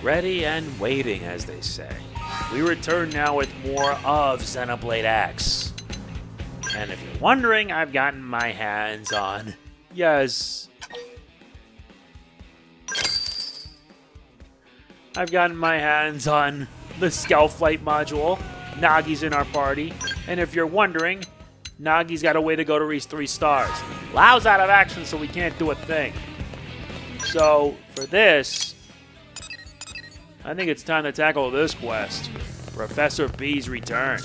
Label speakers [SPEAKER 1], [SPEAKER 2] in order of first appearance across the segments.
[SPEAKER 1] Ready and waiting, as they say. We return now with more of Xenoblade X. And if you're wondering, I've gotten my hands on... Yes. I've gotten my hands on the Skell Flight module. Nagi's in our party. And if you're wondering, Nagi's got a way to go to reach 3 stars. Lau's out of action, so we can't do a thing. So, for this, I think it's time to tackle this quest. Professor B's return.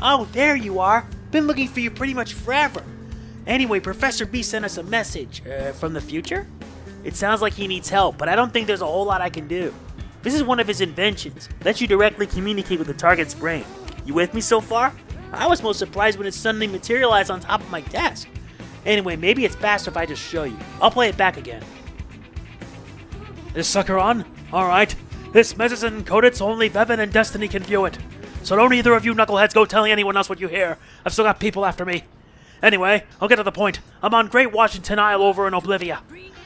[SPEAKER 2] Oh, there you are. Been looking for you pretty much forever. Anyway, Professor B sent us a message. From the future? It sounds like he needs help, but I don't think there's a whole lot I can do. This is one of his inventions. Lets you directly communicate with the target's brain. You with me so far? I was most surprised when it suddenly materialized on top of my desk. Anyway, maybe it's faster if I just show you. I'll play it back again. This sucker on? Alright. This message is encoded so only Vevin and Destiny can view it. So don't either of you knuckleheads go telling anyone else what you hear. I've still got people after me. Anyway, I'll get to the point. I'm on Great Washington Isle over in Oblivia.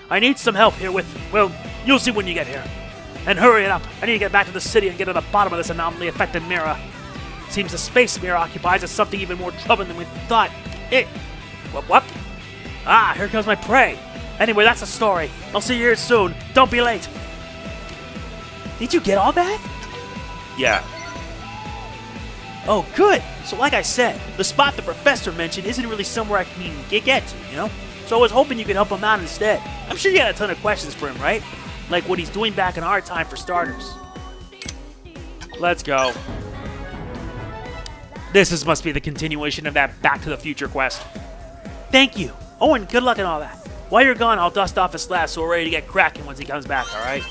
[SPEAKER 2] I need some help here with, well, you'll see when you get here. And hurry it up. I need to get back to the city and get to the bottom of this anomaly-affected mirror. Seems the space mirror occupies as something even more troubling than we thought. What? Ah, here comes my prey. Anyway, that's the story. I'll see you here soon. Don't be late. Did you get all that?
[SPEAKER 1] Yeah.
[SPEAKER 2] Oh, good. So like I said, the spot the professor mentioned isn't really somewhere I can get to, you know? So I was hoping you could help him out instead. I'm sure you got a ton of questions for him, right? Like what he's doing back in our time for starters.
[SPEAKER 1] Let's go. This must be the continuation of that Back to the Future quest.
[SPEAKER 2] Thank you. Oh, and good luck and all that. While you're gone, I'll dust off his slab so we're ready to get cracking once he comes back, alright?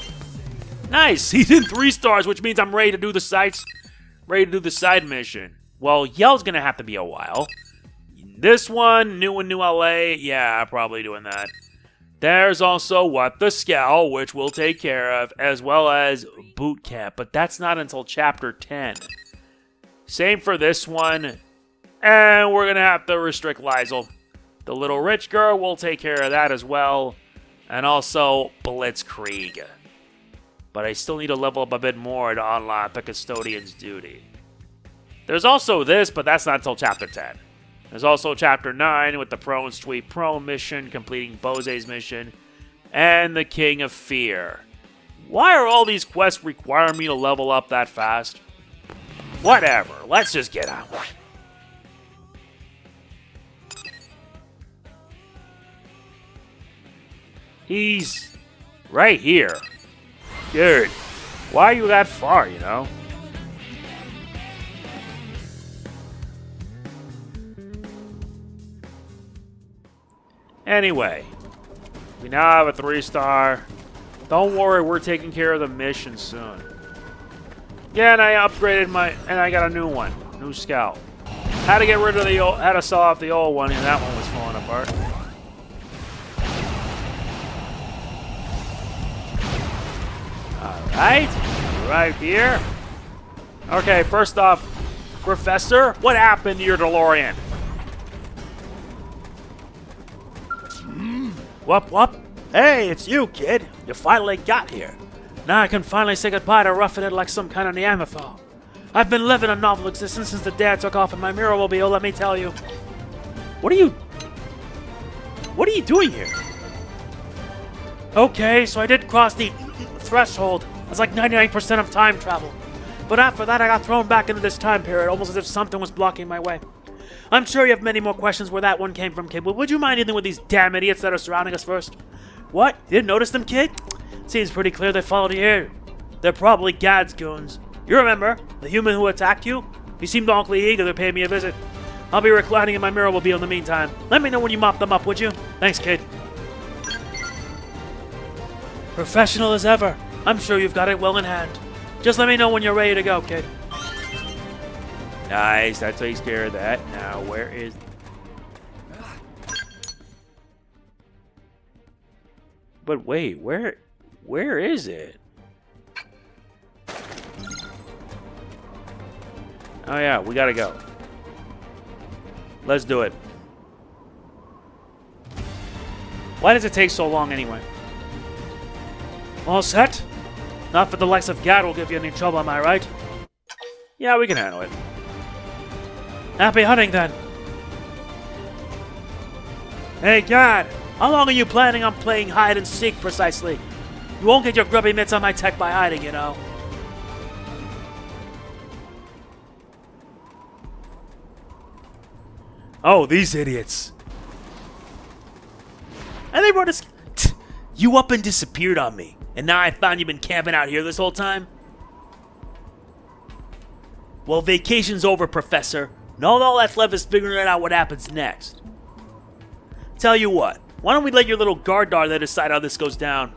[SPEAKER 1] Nice! He's in 3 stars, which means I'm ready to do the side mission. Well, Yell's gonna have to be a while. This one, New LA, yeah, probably doing that. There's also What the Skell, which we'll take care of, as well as Boot Camp, but that's not until Chapter 10. Same for this one, and we're gonna have to restrict Liesel. The Little Rich Girl, we'll take care of that as well, and also Blitzkrieg. But I still need to level up a bit more to unlock the Custodian's Duty. There's also this, but that's not until Chapter 10. There's also Chapter 9 with the Pro and Sweet Pro mission, completing Bose's mission, and the King of Fear. Why are all these quests requiring me to level up that fast? Whatever, let's just get on with it. He's right here. Dude, why are you that far, you know? Anyway, we now have a 3-star. Don't worry, we're taking care of the mission soon. Yeah, and I upgraded and I got a new one. New Scout. Had to get rid of the old, had to sell off the old one, and that one was falling apart. Alright, right here. Okay, first off, Professor, what happened to your DeLorean?
[SPEAKER 2] Whoop. Hey, it's you, kid. You finally got here. Now I can finally say goodbye to roughing it like some kind of Neanderthal. I've been living a novel existence since the day I took off in my mirror-mobile, let me tell you. What are you doing here? Okay, so I did cross the threshold. That's like 99% of time travel. But after that, I got thrown back into this time period, almost as if something was blocking my way. I'm sure you have many more questions where that one came from, kid, but would you mind dealing with these damn idiots that are surrounding us first? What? You didn't notice them, kid? Seems pretty clear they followed you here. They're probably Gad's goons. You remember, the human who attacked you? He seemed awfully eager to pay me a visit. I'll be reclining in my mirror-mobile in the meantime. Let me know when you mop them up, would you? Thanks, kid. Professional as ever. I'm sure you've got it well in hand. Just let me know when you're ready to go, kid.
[SPEAKER 1] Nice, that takes care of that. Now, where is... But wait, where is it? Oh yeah, we gotta go. Let's do it. Why does it take so long anyway? All set? Not for the likes of Gad will give you any trouble, am I right? Yeah, we can handle it. Happy hunting, then. Hey, Gad! How long are you planning on playing hide and seek, precisely? You won't get your grubby mitts on my tech by hiding, you know. Oh, these idiots. And they brought us... You up and disappeared on me. And now I found you've been camping out here this whole time? Well, vacation's over, Professor. And all that's left is figuring out what happens next. Tell you what, why don't we let your little guard dog there decide how this goes down?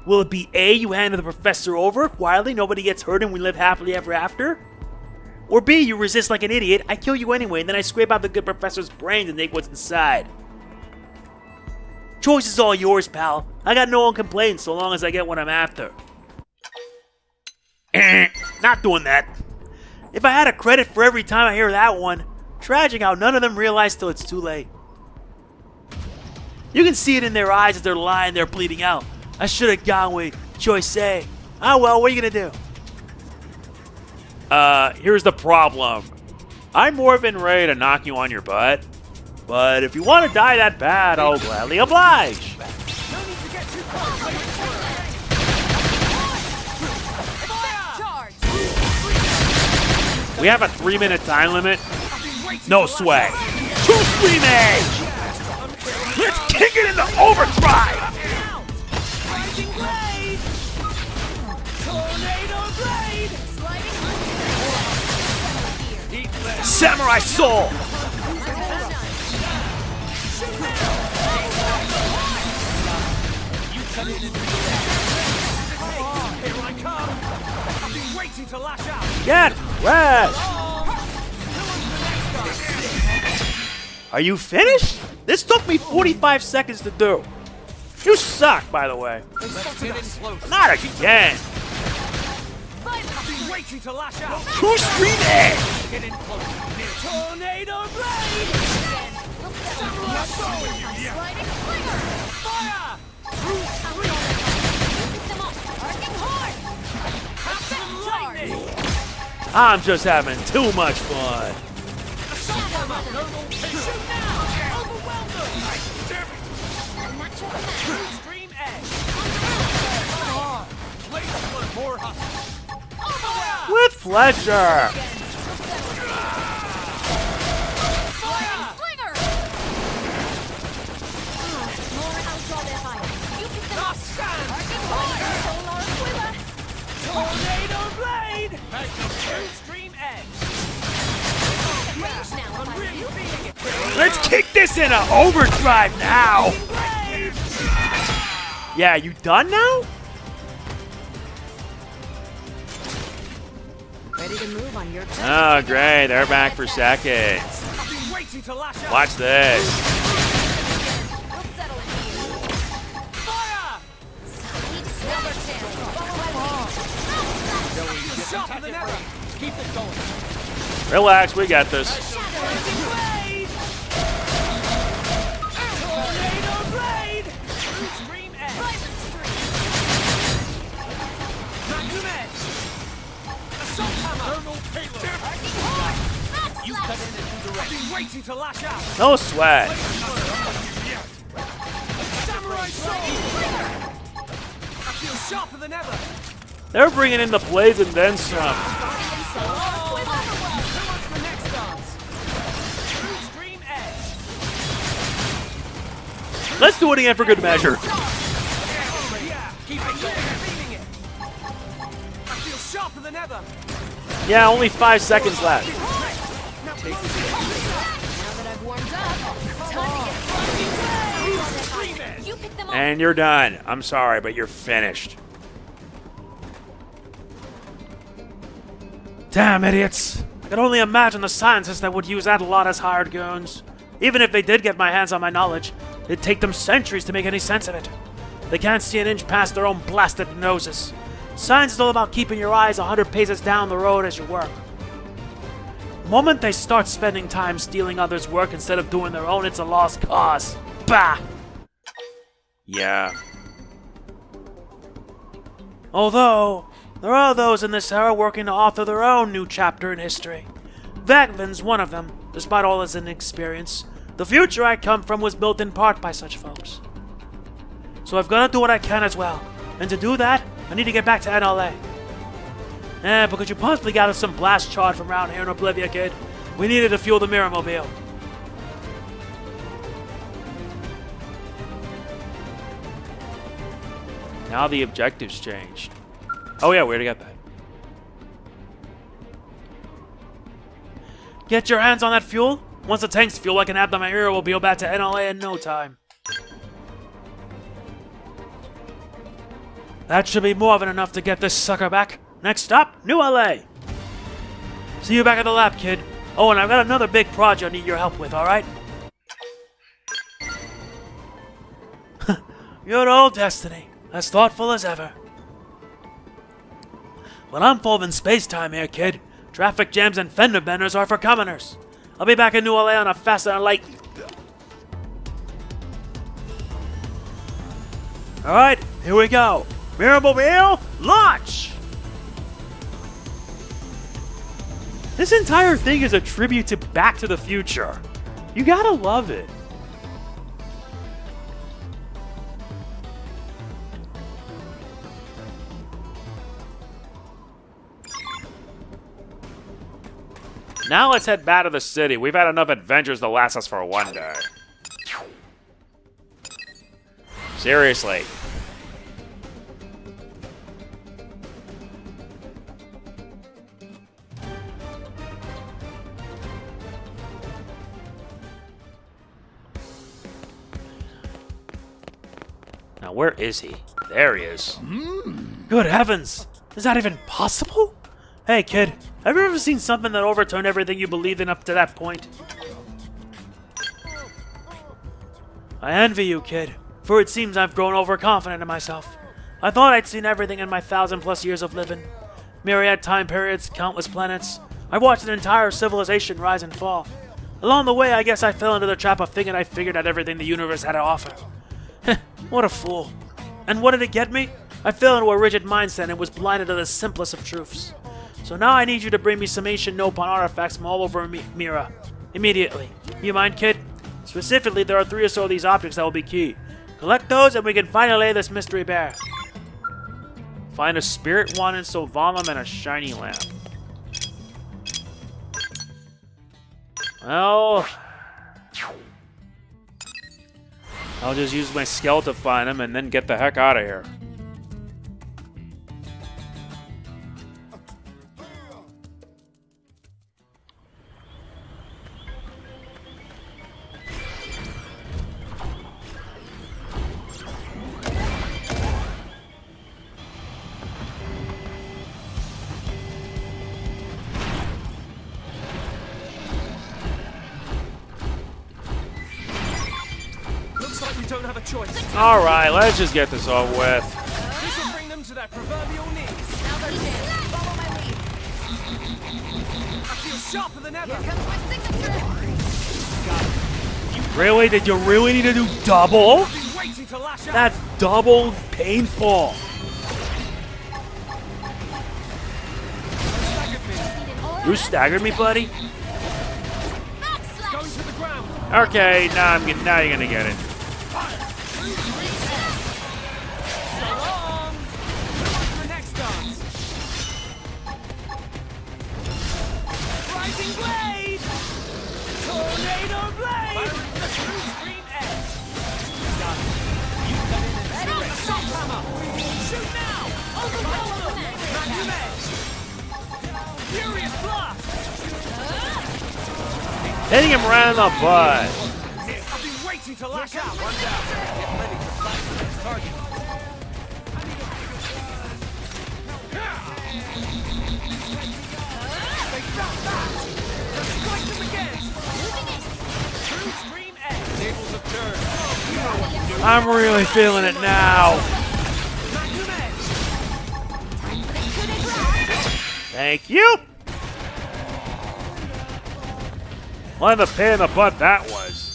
[SPEAKER 1] Will it be A, you hand the Professor over quietly, nobody gets hurt, and we live happily ever after? Or B, you resist like an idiot, I kill you anyway, and then I scrape out the good Professor's brains and take what's inside. Choice is all yours, pal. I got no one complaints so long as I get what I'm after. Not doing that. If I had a credit for every time I hear that one, tragic how none of them realize till it's too late. You can see it in their eyes as they're lying there bleeding out. I should have gone with choice A. Oh well, what are you gonna do? Here's the problem. I'm more than ready to knock you on your butt. But if you want to die that bad, I'll gladly oblige. We have a 3-minute time limit. No sway. 2 Stream Edge! Let's kick it into Overdrive! Samurai Soul! Get rest! Are you finished? This took me 45 seconds to do. You suck, by the way. Not again. True Stream Edge! Tornado Blade! Fire! I'm just having too much fun. With pleasure. Tornado Blade! Stream Edge! Let's kick this into Overdrive now! Yeah, you done now?
[SPEAKER 3] Ready to move on your turn.
[SPEAKER 1] Oh, great. They're back for seconds. Watch this. Relax, we got this. No sweat. They're bringing in the blades and then some. Let's do it again for good measure. Yeah, only 5 seconds left. And you're done. I'm sorry, but you're finished. Damn idiots. I could only imagine the scientists that would use that lot as hired goons. Even if they did get my hands on my knowledge, it'd take them centuries to make any sense of it. They can't see an inch past their own blasted noses. Science is all about keeping your eyes 100 paces down the road as you work. The moment they start spending time stealing others' work instead of doing their own, it's a lost cause. Bah! Yeah.
[SPEAKER 2] Although, there are those in this era working to author their own new chapter in history. Vagvin's one of them, despite all his inexperience. The future I come from was built in part by such folks. So I've got to do what I can as well. And to do that, I need to get back to NLA. But could you possibly gather some blast charge from around here in Oblivia, kid? We needed to fuel the Mirror Mobile.
[SPEAKER 1] Now the objectives changed. Oh yeah, where'd I get that?
[SPEAKER 2] Get your hands on that fuel? Once the tank's fuel, I can add the Mirror Mobile back to NLA in no time. That should be more than enough to get this sucker back. Next stop, New LA. See you back at the lab, kid. Oh, and I've got another big project I need your help with, alright? Your old destiny. As thoughtful as ever. Well, I'm full in space-time here, kid. Traffic jams and fender benders are for commoners. I'll be back in New LA on a faster than light. Alright, here we go. Mirror Mobile, launch! This entire thing is a tribute to Back to the Future. You gotta love it.
[SPEAKER 1] Now let's head back to the city. We've had enough adventures to last us for one day. Seriously. Now where is he? There he is.
[SPEAKER 2] Good heavens! Is that even possible? Hey, kid, have you ever seen something that overturned everything you believed in up to that point? I envy you, kid, for it seems I've grown overconfident in myself. I thought I'd seen everything in my 1,000+ years of living. Myriad time periods, countless planets. I watched an entire civilization rise and fall. Along the way, I guess I fell into the trap of thinking I figured out everything the universe had to offer. What a fool. And what did it get me? I fell into a rigid mindset and was blinded to the simplest of truths. So now I need you to bring me some ancient Nopon artifacts from all over Mira. Immediately. You mind, kid? Specifically, there are 3 or so of these objects that will be key. Collect those and we can finally lay this mystery bare.
[SPEAKER 1] Find a spirit wand in Sylvanum and a shiny lamp. Well, I'll just use my skell to find him and then get the heck out of here.
[SPEAKER 3] Don't have a choice.
[SPEAKER 1] All right, let's just get this over with.
[SPEAKER 3] This will bring them to their proverbial knees.
[SPEAKER 4] Now they're dead. Follow my lead.
[SPEAKER 3] I feel sharper than ever.
[SPEAKER 4] Here comes my signature.
[SPEAKER 2] Really? Did you really need to do double?
[SPEAKER 3] I've been waiting to lash out.
[SPEAKER 2] That's double painful. You staggered me, buddy?
[SPEAKER 4] Backslash.
[SPEAKER 3] Going to the ground.
[SPEAKER 1] Okay, now you're gonna get it.
[SPEAKER 3] So long. The next dance. Rising blade. Tornado blade. True screen edge. Done. You come in and do it. Shock hammer. Shoot now. Magnum edge. Furious blast.
[SPEAKER 1] Hitting him right in the butt.
[SPEAKER 3] I've been waiting to lash out. One down. Get ready to flash the next target. They drop back. Just strike them again. True scream edge. Tables have turned. You know what to do.
[SPEAKER 2] I'm really feeling it now.
[SPEAKER 3] Magnum edge.
[SPEAKER 1] Thank you. What a pain in the butt that was.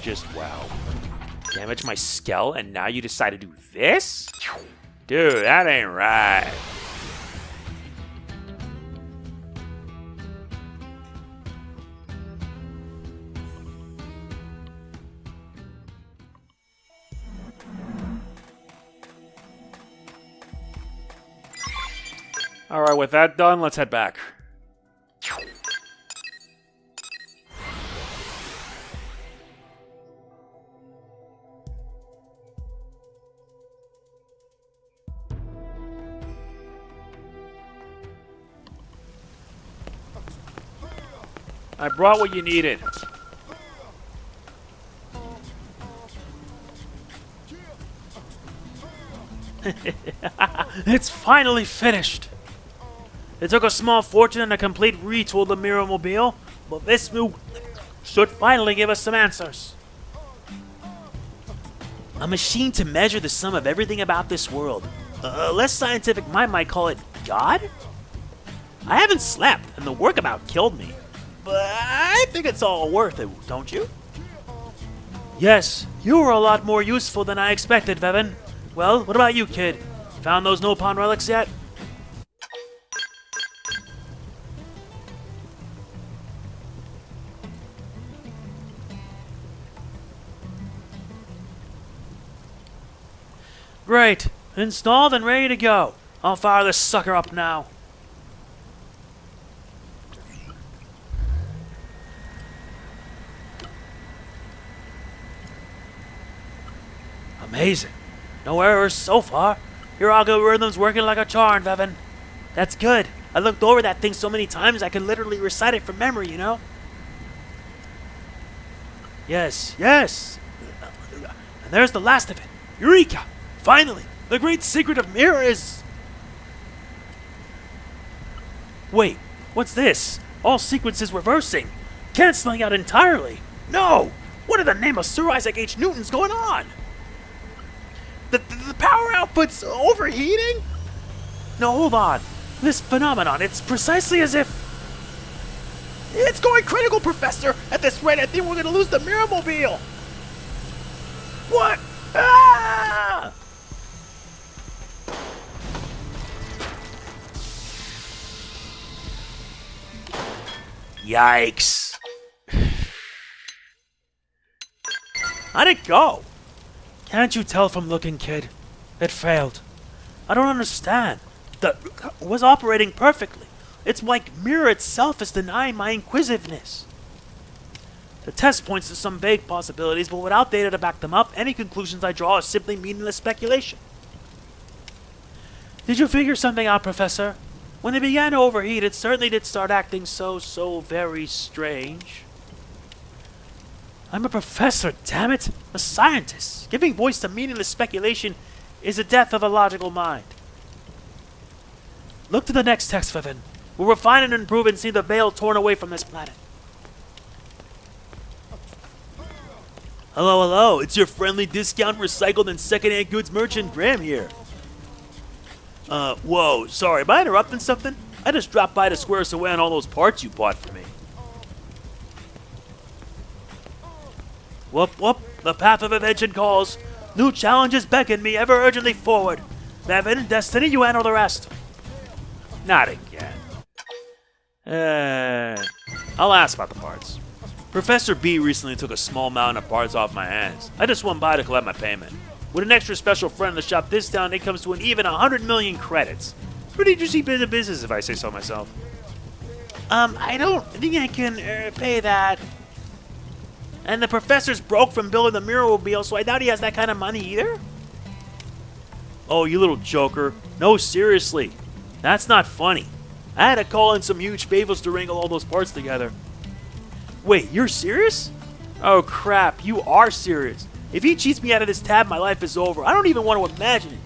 [SPEAKER 1] Just wow. Damage my skell, and now you decide to do this? Dude, that ain't right. Alright, with that done, let's head back. I brought what you needed.
[SPEAKER 2] It's finally finished. It took a small fortune and a complete retool of the Mirror Mobile, but this move should finally give us some answers. A machine to measure the sum of everything about this world. A less scientific mind might call it God? I haven't slept, and the work about killed me. But I think it's all worth it, don't you? Yes, you were a lot more useful than I expected, Vevin. Well, what about you, kid? Found those Nopon relics yet? Great. Installed and ready to go. I'll fire this sucker up now. Amazing. No errors so far. Your algorithm's working like a charm, Vevin. That's good. I looked over that thing so many times I could literally recite it from memory, you know? Yes, yes. And there's the last of it. Eureka! Finally! The great secret of mirror is... Wait, what's this? All sequences reversing. Canceling out entirely. No! What in the name of Sir Isaac H. Newton's going on? The power output's overheating? No, hold on. This phenomenon, it's precisely as if... It's going critical, Professor! At this rate, I think we're gonna lose the Mirror Mobile! What? Ah! Yikes. How'd it go? Can't you tell from looking, kid? It failed. I don't understand. It was operating perfectly. It's like Mirror itself is denying my inquisitiveness. The test points to some vague possibilities, but without data to back them up, any conclusions I draw are simply meaningless speculation. Did you figure something out, Professor? When it began to overheat, it certainly did start acting so very strange. I'm a professor, damn it! A scientist! Giving voice to meaningless speculation is the death of a logical mind. Look to the next text, Vivin. We'll refine and improve and see the veil torn away from this planet. Hello, it's your friendly discount recycled and secondhand goods merchant Graham here. Whoa, sorry, am I interrupting something? I just dropped by to square us away on all those parts you bought for me. Whoop, the path of invention calls. New challenges beckon me ever urgently forward. Vevin, Destiny, you handle the rest. Not again. I'll ask about the parts. Professor B recently took a small amount of parts off my hands. I just went by to collect my payment. With an extra special friend in the shop this town, it comes to an even 100 million credits. Pretty juicy bit of business if I say so myself. I don't think I can pay that. And the professor's broke from building the Mirror Mobile, so I doubt he has that kind of money either. Oh, you little joker. No, seriously. That's not funny. I had to call in some huge favors to wrangle all those parts together. Wait, you're serious? Oh crap, you are serious. If he cheats me out of this tab, my life is over. I don't even want to imagine it.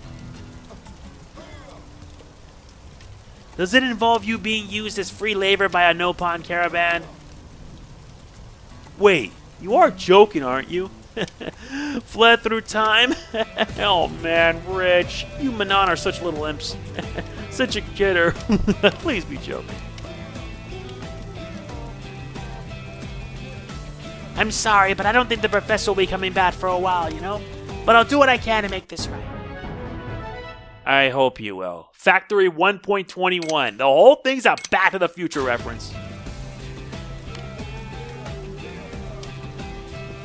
[SPEAKER 2] Does it involve you being used as free labor by a Nopon caravan? Wait, you are joking, aren't you? Fled through time? Oh man, Rich. You Manon are such little imps. Such a kidder. Please be joking. I'm sorry, but I don't think the professor will be coming back for a while, you know? But I'll do what I can to make this right.
[SPEAKER 1] I hope you will. Factory 1.21. The whole thing's a Back to the Future reference.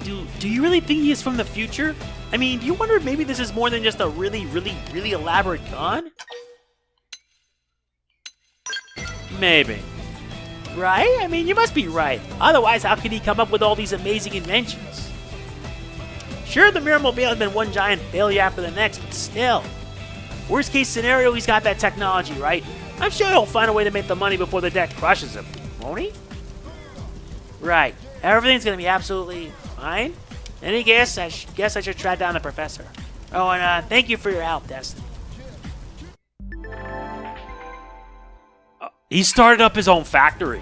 [SPEAKER 2] Do you really think he is from the future? I mean, do you wonder if maybe this is more than just a really elaborate con?
[SPEAKER 1] Maybe.
[SPEAKER 2] Right? I mean, you must be right. Otherwise, how could he come up with all these amazing inventions? Sure, the Mirrormobile has been one giant failure after the next, but still. Worst case scenario, he's got that technology, right? I'm sure he'll find a way to make the money before the deck crushes him, won't he? Right. Everything's gonna be absolutely fine. Any guess? I should track down the professor. Oh, and thank you for your help, Destiny.
[SPEAKER 1] He started up his own factory.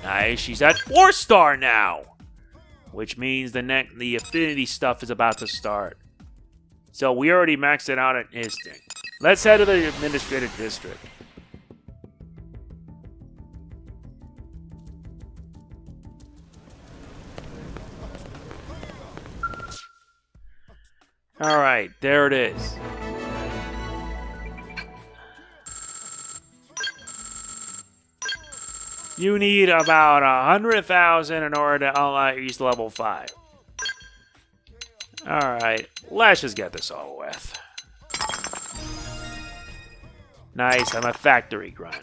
[SPEAKER 1] Nice, she's at 4-star now. Which means the affinity stuff is about to start. So we already maxed it out at Instinct. Let's head to the administrative district. Alright, there it is. You need about 100,000 in order to unlock East level 5. Alright, let's just get this over with. Nice, I'm a factory grunt.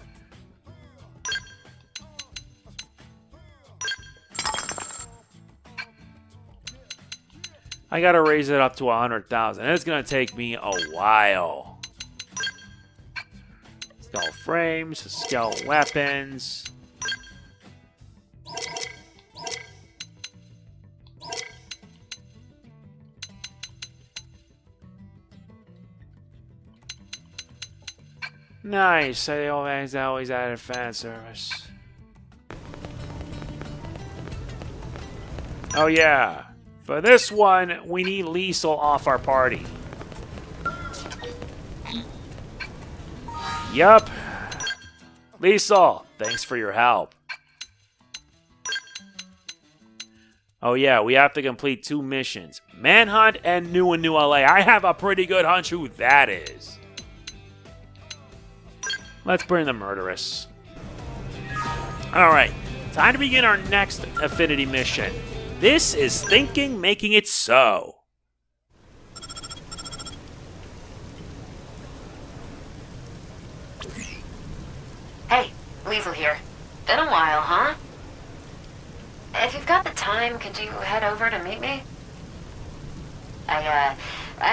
[SPEAKER 1] I gotta raise it up to 100,000. It's gonna take me a while. Skell frames, skell weapons. Nice, I always added fan service. Oh yeah, for this one, we need Liesel off our party. Yup. Liesel, thanks for your help. Oh yeah, we have to complete 2 missions. Manhunt and New LA. I have a pretty good hunch who that is. Let's bring the murderess. Alright, time to begin our next affinity mission. This is Thinking Making It So.
[SPEAKER 4] Hey, Liesel here. Been a while, huh? If you've got the time, could you head over to meet me? I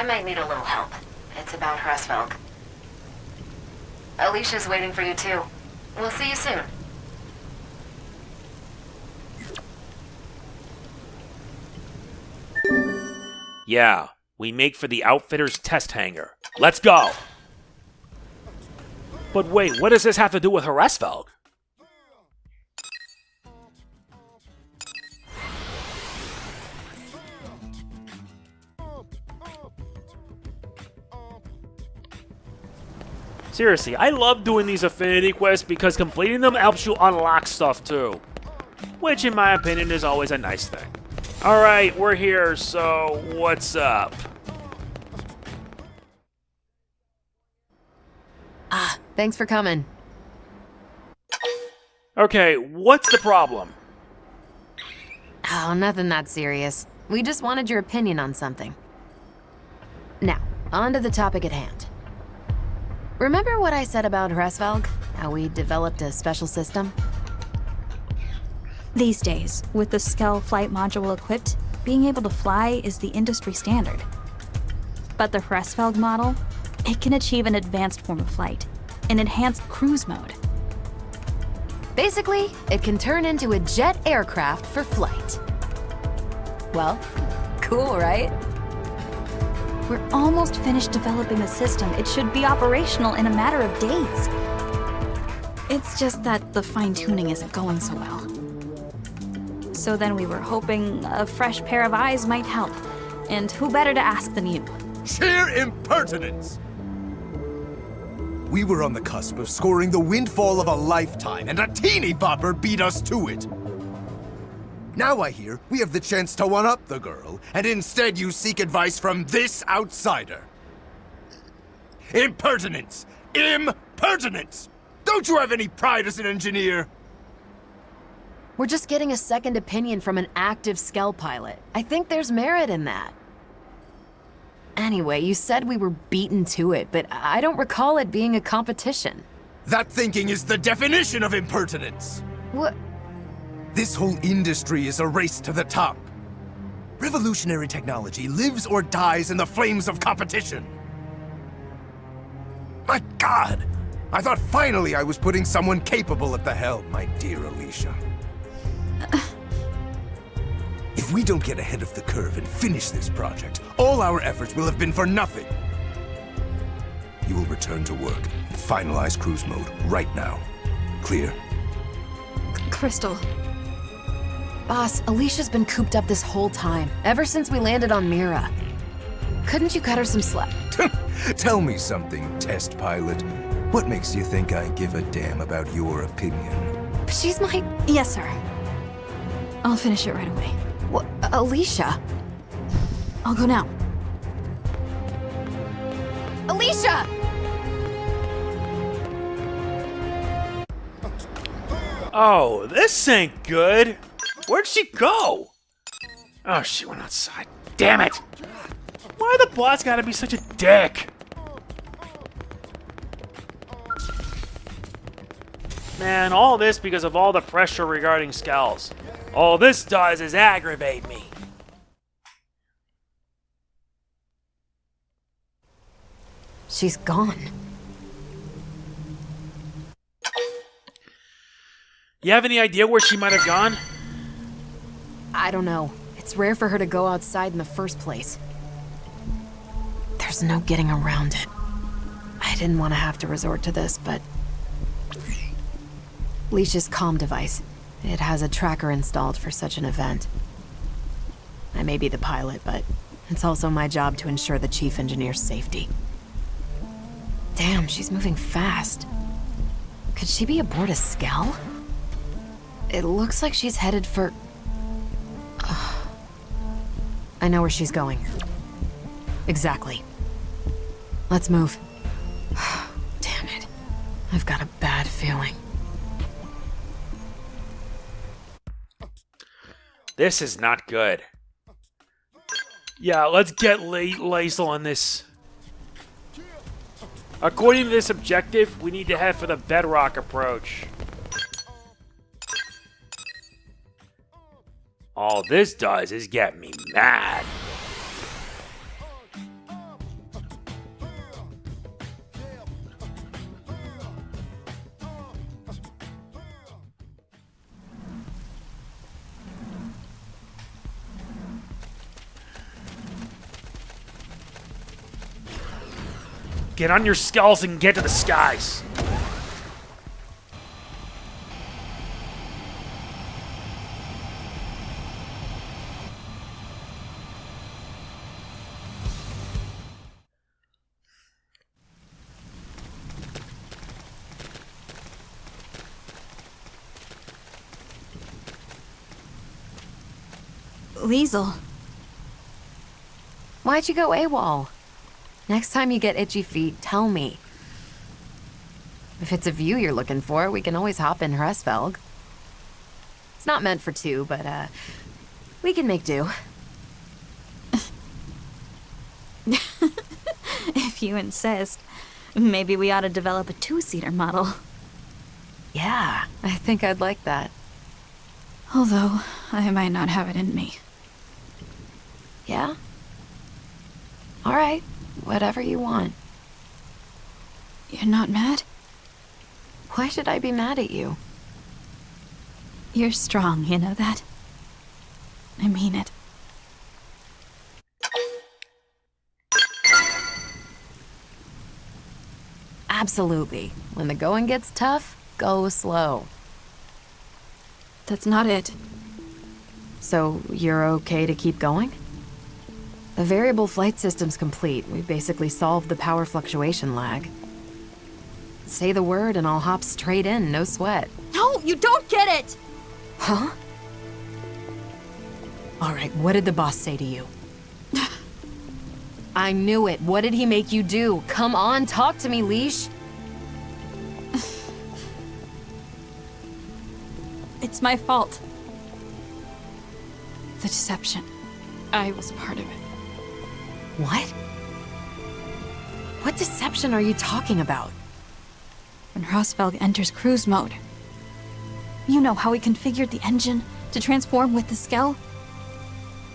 [SPEAKER 4] might need a little help. It's about Hraesvelg. Alicia's waiting for you too. We'll see you soon.
[SPEAKER 1] Yeah, we make for the Outfitter's test hangar. Let's go! But wait, what does this have to do with Hraesvelg? Seriously, I love doing these affinity quests because completing them helps you unlock stuff too. Which, in my opinion, is always a nice thing. Alright, we're here, so what's up?
[SPEAKER 5] Thanks for coming.
[SPEAKER 1] Okay, what's the problem?
[SPEAKER 5] Oh, nothing that serious. We just wanted your opinion on something. Now, on to the topic at hand. Remember what I said about Hraesvelg? How we developed a special system?
[SPEAKER 6] These days, with the Skell flight module equipped, being able to fly is the industry standard. But the Hraesvelg model, it can achieve an advanced form of flight, an enhanced cruise mode.
[SPEAKER 5] Basically, it can turn into a jet aircraft for flight. Well, cool, right?
[SPEAKER 6] We're almost finished developing the system. It should be operational in a matter of days. It's just that the fine-tuning isn't going so well. So then we were hoping a fresh pair of eyes might help. And who better to ask than you?
[SPEAKER 7] Sheer impertinence! We were on the cusp of scoring the windfall of a lifetime, and a teeny bopper beat us to it. Now I hear we have the chance to one-up the girl, and instead you seek advice from this outsider. Impertinence! Impertinence! Don't you have any pride as an engineer?
[SPEAKER 5] We're just getting a second opinion from an active Skell pilot. I think there's merit in that. Anyway, you said we were beaten to it, but I don't recall it being a competition.
[SPEAKER 7] That thinking is the definition of impertinence!
[SPEAKER 5] What?
[SPEAKER 7] This whole industry is a race to the top. Revolutionary technology lives or dies in the flames of competition. My God! I thought finally I was putting someone capable at the helm, my dear Alicia. If we don't get ahead of the curve and finish this project, all our efforts will have been for nothing. You will return to work and finalize cruise mode right now. Clear?
[SPEAKER 6] Crystal.
[SPEAKER 5] Boss, Alicia's been cooped up this whole time, ever since we landed on Mira. Couldn't you cut her some slack?
[SPEAKER 7] Tell me something, test pilot. What makes you think I give a damn about your opinion?
[SPEAKER 5] She's my...
[SPEAKER 6] Yes, sir. I'll finish it right away.
[SPEAKER 5] What? Alicia?
[SPEAKER 6] I'll go now.
[SPEAKER 5] Alicia!
[SPEAKER 1] Oh, this ain't good. Where'd she go? Oh, she went outside. Damn it! Why the boss gotta be such a dick? Man, all this because of all the pressure regarding Skells. All this does is aggravate me.
[SPEAKER 5] She's gone.
[SPEAKER 1] You have any idea where she might have gone?
[SPEAKER 5] I don't know. It's rare for her to go outside in the first place. There's no getting around it. I didn't want to have to resort to this, but... Leash's comm device. It has a tracker installed for such an event. I may be the pilot, but it's also my job to ensure the chief engineer's safety. Damn, she's moving fast. Could she be aboard a Skell? It looks like she's headed for... I know where she's going. Exactly. Let's move. Damn it. I've got a bad feeling.
[SPEAKER 1] This is not good. Yeah, let's get Liesel on this. According to this objective, we need to head for the bedrock approach. All this does is get me mad. Get on your skulls and get to the skies.
[SPEAKER 6] Liesel.
[SPEAKER 5] Why'd you go AWOL? Next time you get itchy feet, tell me. If it's a view you're looking for, we can always hop in Hraesvelg. It's not meant for two, but, we can make do.
[SPEAKER 6] If you insist. Maybe we ought to develop a two-seater model.
[SPEAKER 5] Yeah, I think I'd like that.
[SPEAKER 6] Although, I might not have it in me.
[SPEAKER 5] Yeah? Alright, whatever you want.
[SPEAKER 6] You're not mad?
[SPEAKER 5] Why should I be mad at you?
[SPEAKER 6] You're strong, you know that? I mean it.
[SPEAKER 5] Absolutely. When the going gets tough, go slow.
[SPEAKER 6] That's not it.
[SPEAKER 5] So, you're okay to keep going? The variable flight system's complete. We basically solved the power fluctuation lag. Say the word and I'll hop straight in, no sweat.
[SPEAKER 6] No, you don't get it!
[SPEAKER 5] Huh? All right, what did the boss say to you? I knew it. What did he make you do? Come on, talk to me, Leash.
[SPEAKER 6] It's my fault. The deception. I was part of it.
[SPEAKER 5] What? What deception are you talking about?
[SPEAKER 6] When Hraesvelg enters cruise mode. You know how we configured the engine to transform with the skell?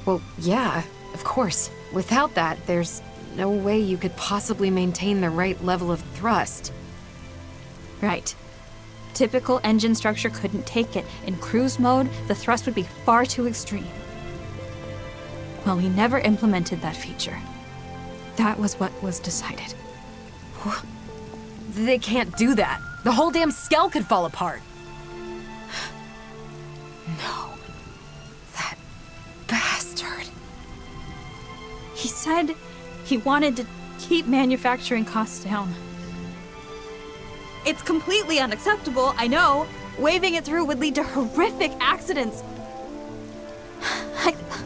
[SPEAKER 5] Well, yeah, of course. Without that, there's no way you could possibly maintain the right level of thrust.
[SPEAKER 6] Right. Typical engine structure couldn't take it. In cruise mode, the thrust would be far too extreme. Well, we never implemented that feature. That was what was decided.
[SPEAKER 5] They can't do that. The whole damn skell could fall apart. No. That bastard.
[SPEAKER 6] He said he wanted to keep manufacturing costs down. It's completely unacceptable, I know. Waving it through would lead to horrific accidents.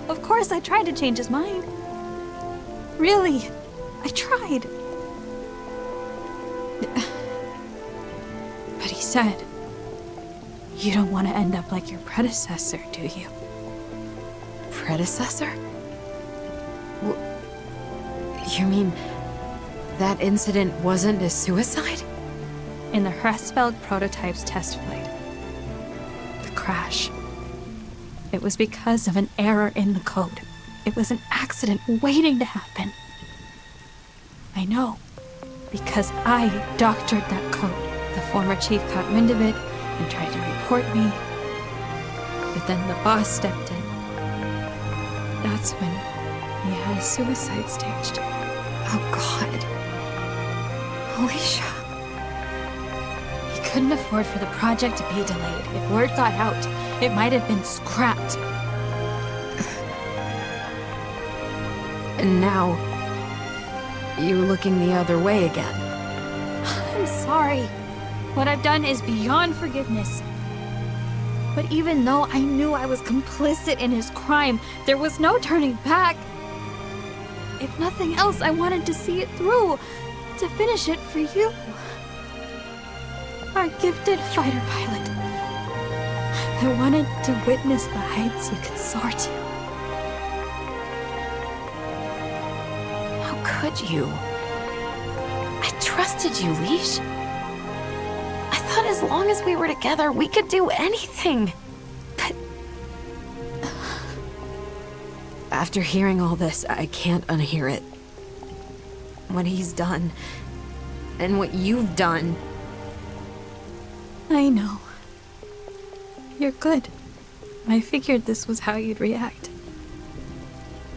[SPEAKER 6] Of course, I tried to change his mind. Really, I tried. But he said, you don't want to end up like your predecessor, do you?
[SPEAKER 5] Predecessor? You mean that incident wasn't a suicide?
[SPEAKER 6] In the Hraesvelg prototype's test flight. The crash. It was because of an error in the code. It was an accident waiting to happen. I know, because I doctored that code. The former chief caught wind of it and tried to report me. But then the boss stepped in. That's when he had a suicide staged.
[SPEAKER 5] Oh, God. Alicia.
[SPEAKER 6] He couldn't afford for the project to be delayed. If word got out, it might have been scrapped.
[SPEAKER 5] And now, you're looking the other way again.
[SPEAKER 6] I'm sorry. What I've done is beyond forgiveness. But even though I knew I was complicit in his crime, there was no turning back. If nothing else, I wanted to see it through, to finish it for you. Our gifted fighter pilot. I wanted to witness the heights you could soar to.
[SPEAKER 5] How could you? I trusted you, Leash. I thought as long as we were together, we could do anything. But after hearing all this, I can't unhear it. What he's done, and what you've done.
[SPEAKER 6] I know. You're good. I figured this was how you'd react.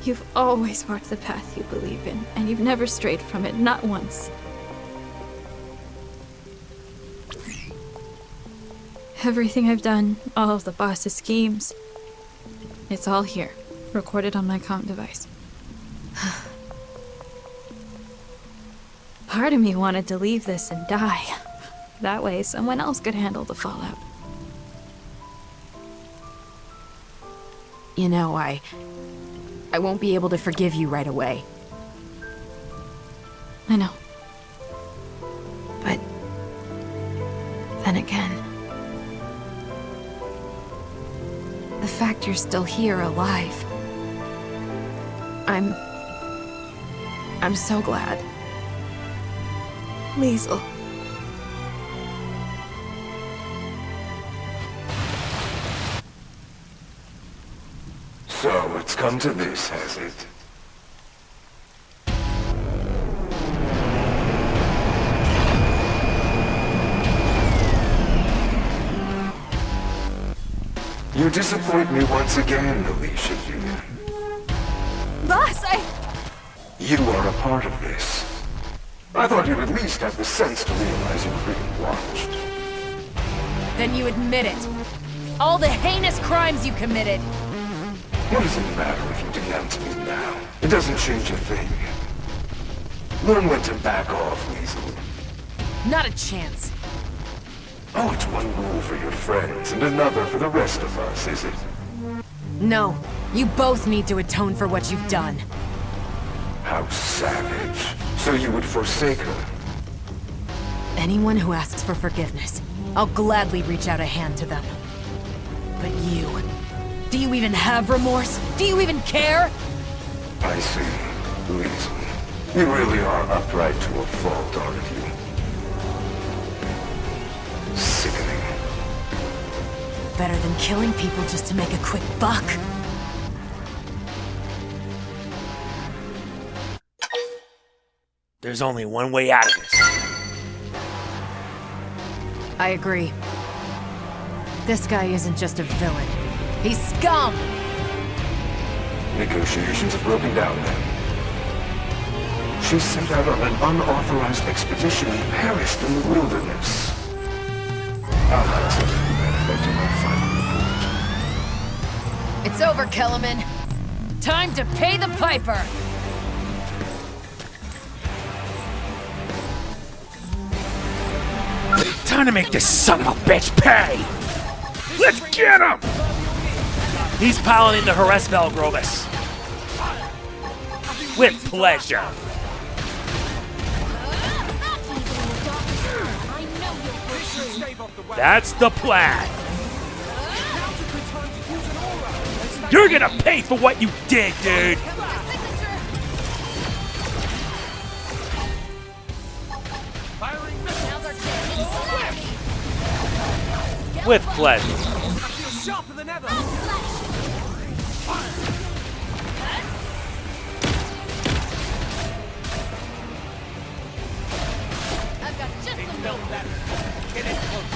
[SPEAKER 6] You've always walked the path you believe in, and you've never strayed from it, not once. Everything I've done, all of the boss's schemes, it's all here, recorded on my comm device. Part of me wanted to leave this and die. That way, someone else could handle the fallout.
[SPEAKER 5] You know, I won't be able to forgive you right away.
[SPEAKER 6] I know.
[SPEAKER 5] But then again, the fact you're still here alive, I'm so glad.
[SPEAKER 6] Liesel.
[SPEAKER 7] So it's come to this, has it? You disappoint me once again, Alicia dear.
[SPEAKER 6] Boss,
[SPEAKER 7] You are a part of this. I thought you'd at least have the sense to realize you were being watched.
[SPEAKER 5] Then you admit it. All the heinous crimes you committed.
[SPEAKER 7] What does it matter if you denounce me now? It doesn't change a thing. Learn when to back off, Liesel.
[SPEAKER 5] Not a chance.
[SPEAKER 7] Oh, it's one rule for your friends and another for the rest of us, is it?
[SPEAKER 5] No, You both need to atone for what you've done.
[SPEAKER 7] How savage. So you would forsake her?
[SPEAKER 5] Anyone who asks for forgiveness, I'll gladly reach out a hand to them. But you... do you even have remorse? Do you even care?
[SPEAKER 7] I see. Liesel. You really are upright to a fault, aren't you? Sickening.
[SPEAKER 5] Better than killing people just to make a quick buck.
[SPEAKER 2] There's only one way out of this.
[SPEAKER 5] I agree. This guy isn't just a villain. He's scum!
[SPEAKER 7] Negotiations have broken down then. She set out on an unauthorized expedition and perished in the wilderness. I'll have something to that effect in my final report.
[SPEAKER 5] It's over, Kelemen. Time to pay the piper!
[SPEAKER 2] Time to make this son of a bitch pay! Let's get him! He's piloting the Hraesvelg Lord. With pleasure. That's the plan. You're gonna pay for what you did, dude. With pleasure.
[SPEAKER 3] Sharper than ever.
[SPEAKER 5] I've got just the
[SPEAKER 3] Felt that. Get in close.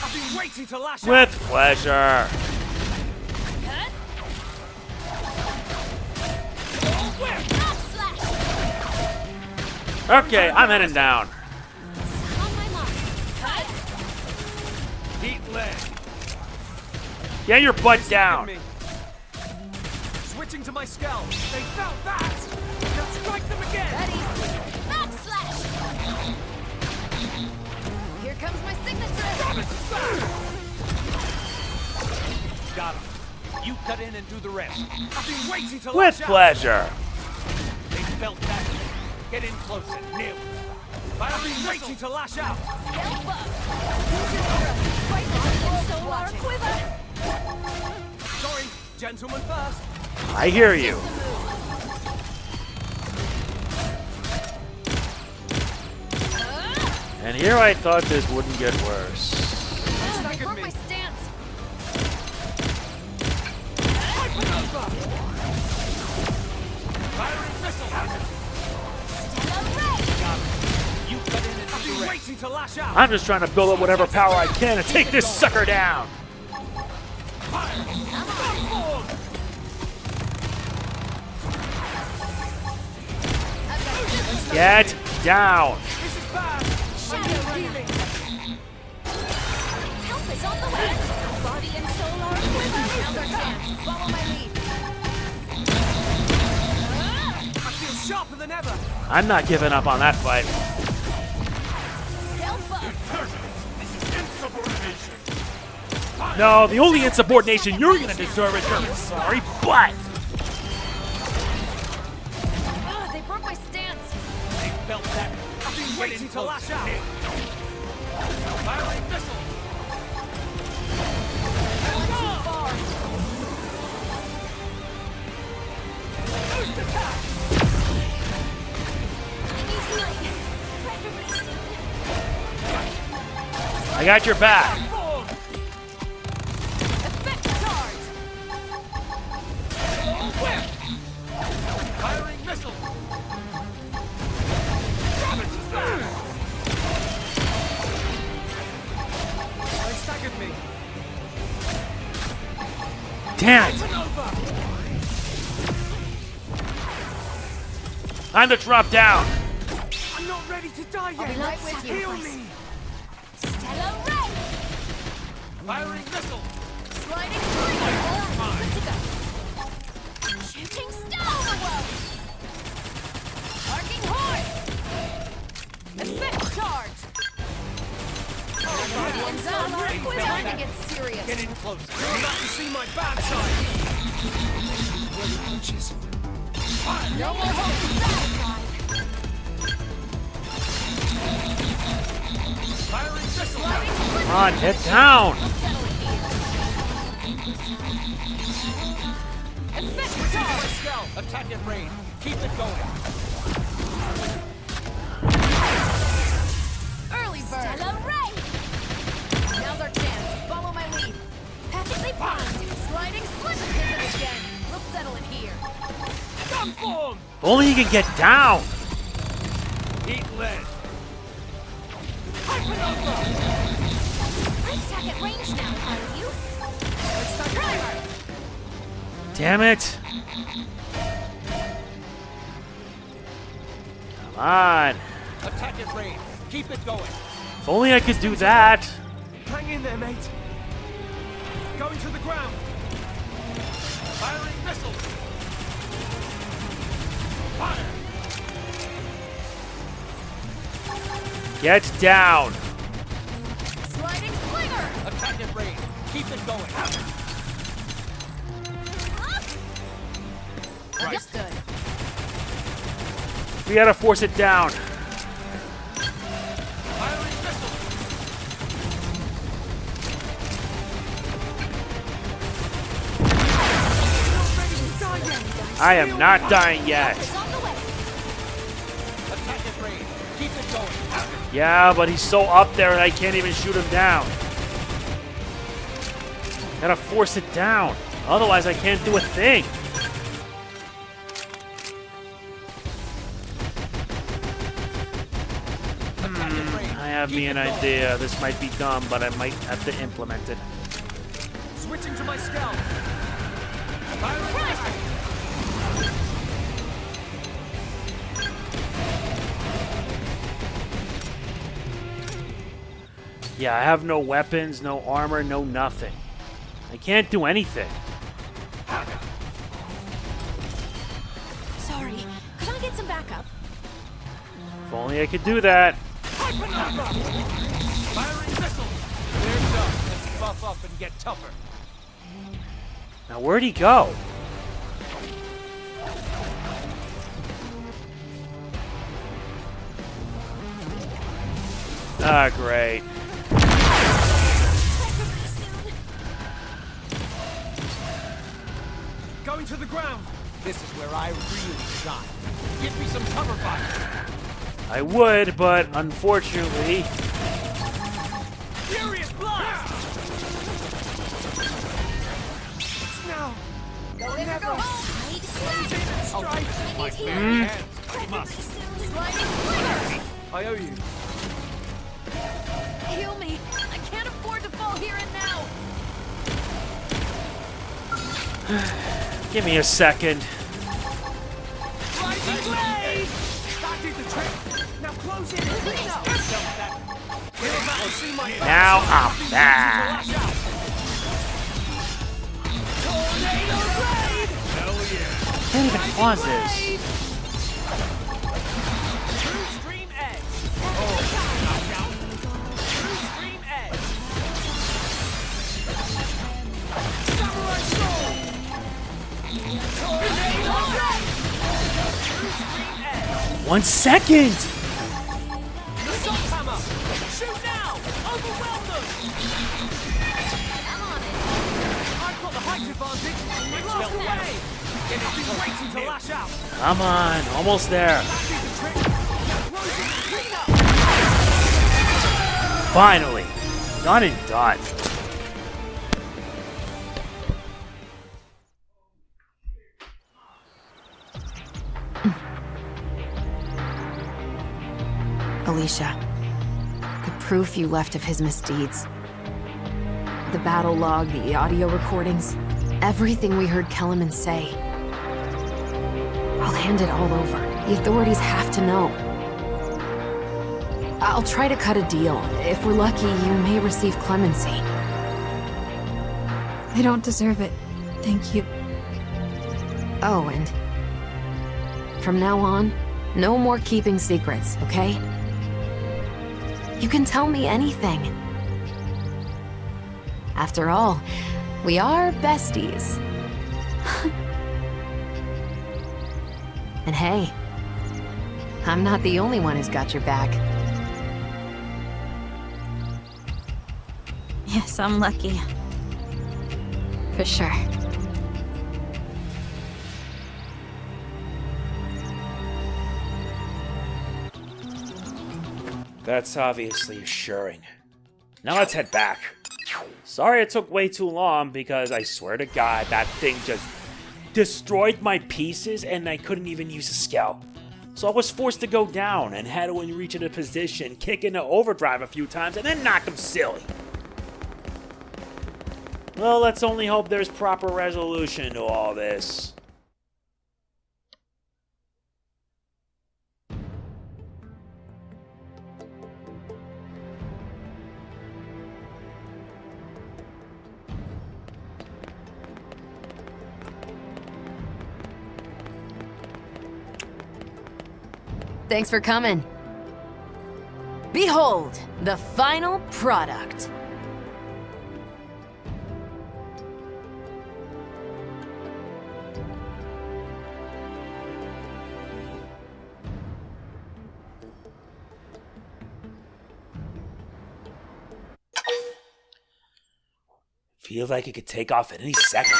[SPEAKER 3] I've been waiting to lash out.
[SPEAKER 2] With pleasure. Okay, I'm heading down.
[SPEAKER 3] Heat leg.
[SPEAKER 2] Get your butt down.
[SPEAKER 3] Me. Switching to my skell. They felt that. Now strike them again.
[SPEAKER 5] Here comes my signature!
[SPEAKER 3] Got him. You cut in and do the rest. I've been waiting to
[SPEAKER 2] With
[SPEAKER 3] lash out.
[SPEAKER 2] pleasure.
[SPEAKER 3] They felt that. Get in close and nail it. I've been waiting to lash out. Sorry, gentlemen first.
[SPEAKER 2] I hear you. And here I thought this wouldn't get worse.
[SPEAKER 5] They broke my stance!
[SPEAKER 3] Firing missile. You cut in and I've been waiting to lash out.
[SPEAKER 2] I'm just trying to build up whatever power I can to take this sucker down. Get down.
[SPEAKER 3] This is bad. I'm healing.
[SPEAKER 5] Help is on the way! Body and soul are equivalent! Now's our chance! Follow my lead!
[SPEAKER 3] I feel sharper than ever.
[SPEAKER 2] I'm not giving up on that fight. No, the only insubordination you're gonna deserve is your sorry butt.
[SPEAKER 5] They broke my stance!
[SPEAKER 3] They felt that. I've been waiting to lash out. Firing missile.
[SPEAKER 5] Too far!
[SPEAKER 3] Boost attack.
[SPEAKER 2] I got your back.
[SPEAKER 3] Forward.
[SPEAKER 5] Effect charge!
[SPEAKER 3] Firing missile. They staggered me.
[SPEAKER 2] Damn it.
[SPEAKER 3] Over.
[SPEAKER 2] Time to drop down.
[SPEAKER 3] I'm not ready to die yet.
[SPEAKER 5] I'll be right with you.
[SPEAKER 3] Heal me. Firing missile.
[SPEAKER 5] Sliding through! Good to go! Shooting stone! Arcing horn! Effect charge! Body and zone are equivalent! Time to get serious.
[SPEAKER 3] Get in close. You're about to see my bad side.
[SPEAKER 5] No more hope.
[SPEAKER 3] Firing missile.
[SPEAKER 1] Come on, get down!
[SPEAKER 3] Skell, attack at range. Keep it going.
[SPEAKER 5] Early bird. Now's our chance. Follow my lead. Perfectly fine. Sliding slipper pivot again. We'll settle it here.
[SPEAKER 3] Gun form.
[SPEAKER 1] If only he can get down!
[SPEAKER 3] Eat lead.
[SPEAKER 5] Attack at range now, are you? Let's start primer.
[SPEAKER 1] Damn it! Come on!
[SPEAKER 3] Attack at range. Keep it going.
[SPEAKER 1] If only I could do that!
[SPEAKER 3] Hang in there, mate. Going to the ground. Firing missile. Fire.
[SPEAKER 1] Get down!
[SPEAKER 5] Sliding slinger.
[SPEAKER 3] Attack at range. Keep it going.
[SPEAKER 5] Understood.
[SPEAKER 1] We gotta force it down.
[SPEAKER 3] Firing missile.
[SPEAKER 1] I am not dying yet.
[SPEAKER 5] It's on the way.
[SPEAKER 3] Attack at range. Keep it going.
[SPEAKER 1] Yeah, but he's so up there and I can't even shoot him down. Gotta force it down. Otherwise, I can't do a thing. I have me an idea. This might be dumb, but I might have to implement it.
[SPEAKER 3] Switching to my skell. Firing missile.
[SPEAKER 1] Yeah, I have no weapons, no armor, no nothing. I can't do anything.
[SPEAKER 5] Sorry. Could I get some backup?
[SPEAKER 1] If only I could do that.
[SPEAKER 3] Firing missile. They're done. Let's buff up and get tougher.
[SPEAKER 1] Now, where'd he go? Ah, great.
[SPEAKER 3] Going to the ground. This is where I really shine. Give me some cover fire.
[SPEAKER 1] I would, but unfortunately...
[SPEAKER 3] Furious blast! Now.
[SPEAKER 5] Go in or go home. Need to
[SPEAKER 3] Strike.
[SPEAKER 5] I need here.
[SPEAKER 3] Hands. I must.
[SPEAKER 5] Sliding slinger.
[SPEAKER 3] I owe you.
[SPEAKER 5] Heal me. I can't afford to fall here and now.
[SPEAKER 1] Give me a second.
[SPEAKER 3] Rising blade! That did the trick. Now close in. Clean up. Get him out and see my
[SPEAKER 1] Now I'm back.
[SPEAKER 3] Tornado blade! Hell yeah.
[SPEAKER 1] Can't even pause this.
[SPEAKER 3] True stream edge. Oh, knockdown. True stream edge. Samurai sword. Tornado blade. True stream edge.
[SPEAKER 1] 1 second!
[SPEAKER 3] Assault hammer. Shoot now. Overwhelm them.
[SPEAKER 5] I'm on it.
[SPEAKER 3] I've got the height advantage. It's well away. It has been waiting to lash out.
[SPEAKER 1] Come on, almost there.
[SPEAKER 3] That did the trick. Now close it and clean up.
[SPEAKER 1] Finally. Done and done.
[SPEAKER 5] Alicia, the proof you left of his misdeeds. The battle log, the audio recordings, everything we heard Kelemen say. I'll hand it all over. The authorities have to know. I'll try to cut a deal. If we're lucky, you may receive clemency.
[SPEAKER 6] I don't deserve it. Thank you.
[SPEAKER 5] Oh, and from now on, no more keeping secrets, okay? You can tell me anything. After all, we are besties. And hey, I'm not the only one who's got your back.
[SPEAKER 6] Yes, I'm lucky.
[SPEAKER 5] For sure.
[SPEAKER 1] That's obviously assuring. Now let's head back. Sorry it took way too long, because I swear to God, that thing just destroyed my pieces and I couldn't even use a skell. So I was forced to go down and had to reach in a position, kick into overdrive a few times, and then knock him silly. Well, let's only hope there's proper resolution to all this.
[SPEAKER 5] Thanks for coming. Behold, the final product.
[SPEAKER 1] Feels like it could take off at any second.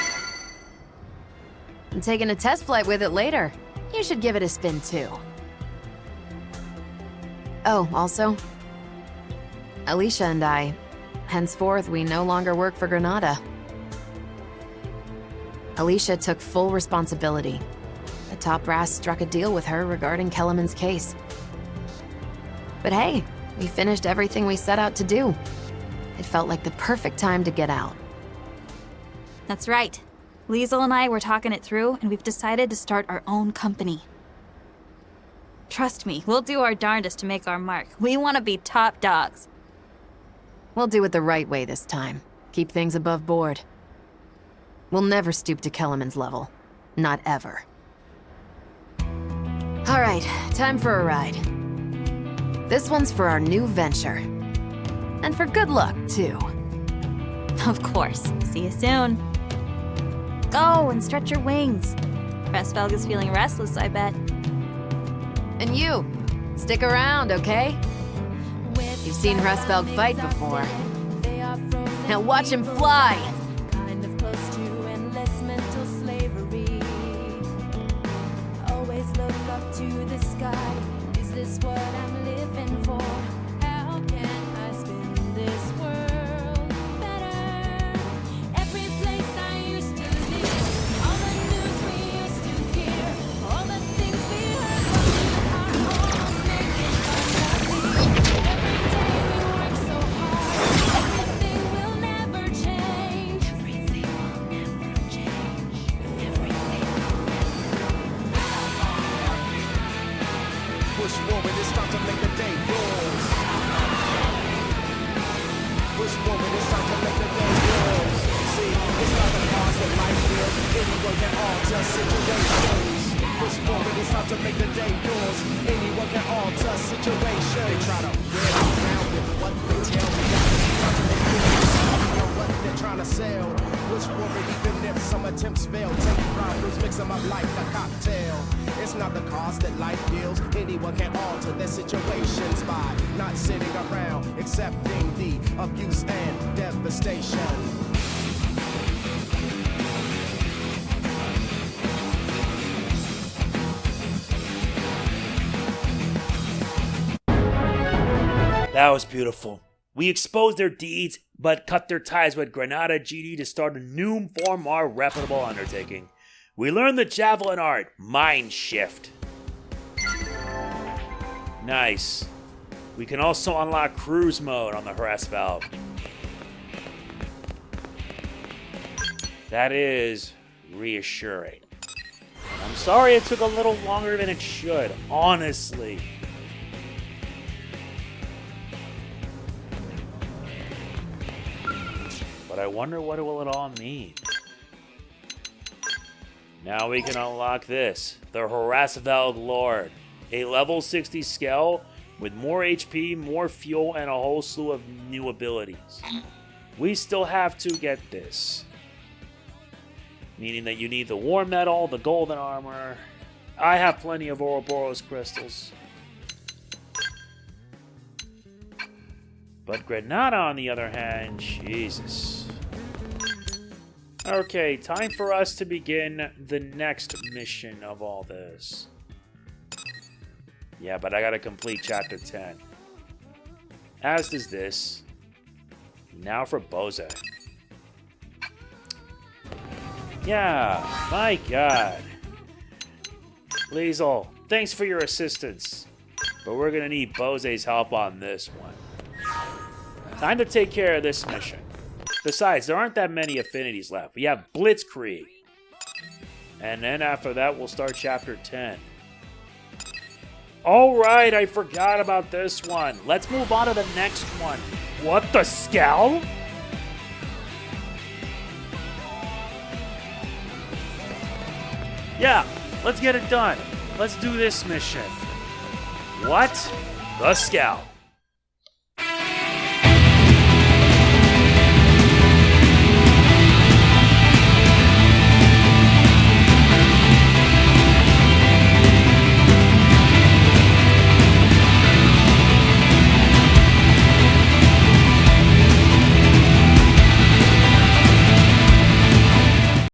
[SPEAKER 5] I'm taking a test flight with it later. You should give it a spin too. Oh, also, Alicia and I, henceforth, we no longer work for Grenada. Alicia took full responsibility. The top brass struck a deal with her regarding Kelemen's case. But hey, we finished everything we set out to do. It felt like the perfect time to get out.
[SPEAKER 6] That's right. Liesel and I were talking it through, and we've decided to start our own company. Trust me, we'll do our darndest to make our mark. We want to be top dogs.
[SPEAKER 5] We'll do it the right way this time. Keep things above board. We'll never stoop to Kelemen's level. Not ever. Alright, time for a ride. This one's for our new venture. And for good luck, too.
[SPEAKER 6] Of course. See you soon. Go and stretch your wings. Hraesvelg is feeling restless, I bet.
[SPEAKER 5] And you, stick around, okay? You've seen Hraesvelg fight before. Now watch him fly!
[SPEAKER 3] Kind of close to endless mental slavery. Always look up to the sky. Is this what I'm living for? How can I spin this world better? Every place I used to live, all the news we used to hear, all the things we heard while we are all making fun of me. Every day we work so hard, everything will never change. Everything will never change. Everything will
[SPEAKER 8] Push forward, it's time to make the day yours. Push forward, it's time to make the day yours. See, it's not the cause that life deals. Anyone can alter situations. Push forward, it's time to make the day yours. Anyone can alter situations. They try to wear me down with what they tell me. Time to make it know what they're trying to sell. Push forward, even if some attempts fail. Take problems, mix them up like a cocktail. It's not the cost that life deals. Anyone can alter their situations by not sitting around, accepting the abuse and devastation.
[SPEAKER 1] That was beautiful. We exposed their deeds, but cut their ties with Grenada GD to start a new, far more reputable undertaking. We learned the javelin art, Mind Shift. Nice. We can also unlock cruise mode on the Hraesvelg. That is reassuring. I'm sorry it took a little longer than it should, honestly. But I wonder what will it all mean. Now we can unlock this, the Hraesvelg Lord, a level 60 skell with more HP, more fuel, and a whole slew of new abilities. we still have to get this. Meaning that you need the war metal, the golden armor. I have plenty of Ouroboros crystals. But Grenada, on the other hand, Jesus. Okay, time for us to begin the next mission of all this. Yeah, but I gotta complete Chapter 10. As does this. Now for Bose. Yeah, my god. Liesel, thanks for your assistance. But we're gonna need Bose's help on this one. Time to take care of this mission. Besides, there aren't that many affinities left. We have Blitzkrieg. And then after that, we'll start Chapter 10. Alright, I forgot about this one. Let's move on to the next one. What the Skell? Yeah, let's get it done. Let's do this mission. What? The Skell.